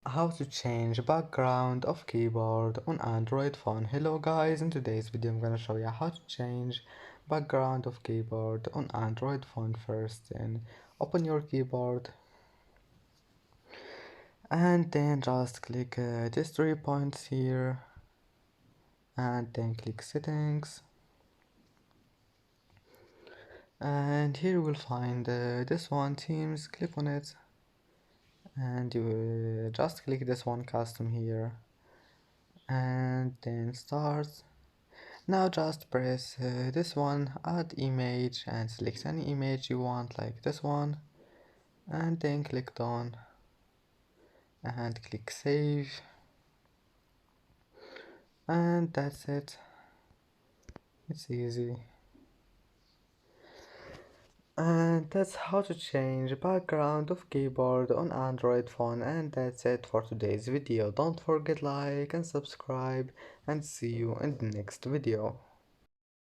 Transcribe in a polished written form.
How to change background of keyboard on Android phone. Hello guys, in today's video I'm gonna show you how to change background of keyboard on Android phone. First, then open your keyboard and then just click these 3 points here and then click settings, and here you will find this one, themes. Click on it and you just click this one, custom, here, and then start. Now just press this one, add image, and select any image you want, like this one, and then click done and click save, and that's it. It's easy. And that's how to change background of keyboard on Android phone, and that's it for today's video. Don't forget like and subscribe, and see you in the next video.